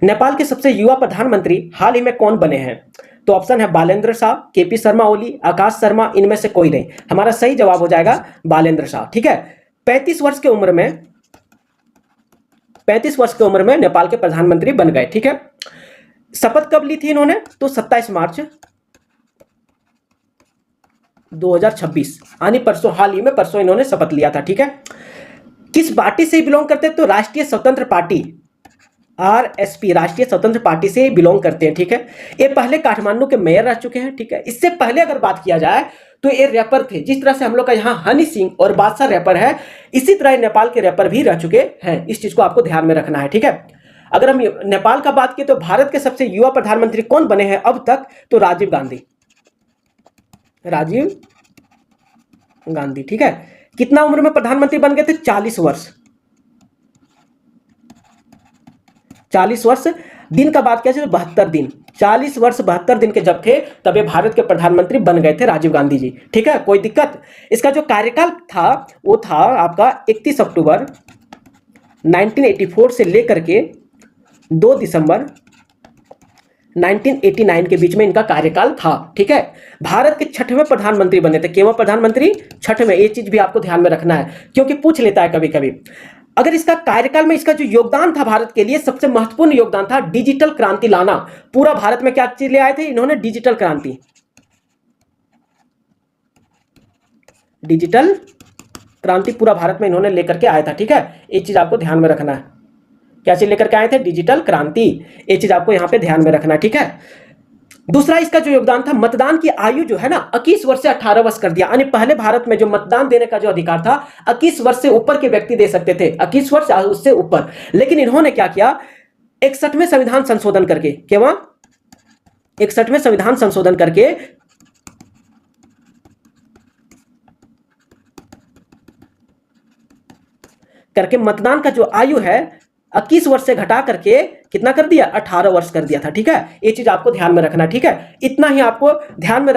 नेपाल के सबसे युवा प्रधानमंत्री हाल ही में कौन बने हैं? तो ऑप्शन है बालेंद्र शाह, केपी शर्मा ओली, आकाश शर्मा, इनमें से कोई नहीं। हमारा सही जवाब हो जाएगा बालेंद्र शाह। ठीक है, 35 वर्ष की उम्र में 35 वर्ष की उम्र में नेपाल के प्रधानमंत्री बन गए। ठीक है, शपथ कब ली थी इन्होंने? तो 27 मार्च 2026, यानी परसों, हाल ही में परसों इन्होंने शपथ लिया था। ठीक है, किस पार्टी से बिलोंग करते हैं? तो राष्ट्रीय स्वतंत्र पार्टी, आरएसपी, राष्ट्रीय स्वतंत्र पार्टी से बिलोंग करते हैं। ठीक है, ये पहले काठमांडू के मेयर रह चुके हैं। ठीक है, इससे पहले अगर बात किया जाए तो ये रैपर थे। जिस तरह से हम लोग का यहाँ हनी सिंह और बादशाह रैपर है, इसी तरह नेपाल के रैपर भी रह चुके हैं। इस चीज को आपको ध्यान में रखना है। ठीक है, अगर हम नेपाल का बात करें तो भारत के सबसे युवा प्रधानमंत्री कौन बने हैं अब तक? तो राजीव गांधी, राजीव गांधी। ठीक है, कितना उम्र में प्रधानमंत्री बन गए थे? 40 वर्ष। 40 वर्ष दिन का बात किया जाए तो 72 दिन, 40 वर्ष 72 दिन के जब थे तब ये भारत के प्रधानमंत्री बन गए थे राजीव गांधी जी। ठीक है, कोई दिक्कत? इसका जो कार्यकाल था वो था आपका 31 अक्टूबर 1984 से लेकर के 2 दिसंबर 1989 के बीच में इनका कार्यकाल था। ठीक है, भारत के 6वें प्रधानमंत्री बने थे। केवल प्रधानमंत्री 6वें, ये चीज भी आपको ध्यान में रखना है क्योंकि पूछ लेता है कभी कभी। अगर इसका कार्यकाल में इसका जो योगदान था भारत के लिए, सबसे महत्वपूर्ण योगदान था डिजिटल क्रांति लाना। पूरा भारत में क्या चीज ले आए थे इन्होंने? डिजिटल क्रांति, डिजिटल क्रांति पूरा भारत में इन्होंने लेकर के आया था। ठीक है, ये चीज आपको ध्यान में रखना है। क्या चीज लेकर के आए थे? डिजिटल क्रांति। ये चीज आपको यहां पे ध्यान में रखना है। ठीक है, दूसरा इसका जो योगदान था, मतदान की आयु जो है ना 21 वर्ष से 18 वर्ष कर दिया। यानी पहले भारत में जो मतदान देने का जो अधिकार था 21 वर्ष से ऊपर के व्यक्ति दे सकते थे, 21 वर्ष उससे ऊपर। लेकिन इन्होंने क्या किया? 61वें संविधान संशोधन करके, क्या 61वें संविधान संशोधन करके मतदान का जो आयु है 21 वर्ष से घटा करके कितना कर दिया? 18 वर्ष कर दिया था। ठीक है, ये चीज आपको ध्यान में रखना। ठीक है, इतना ही आपको ध्यान में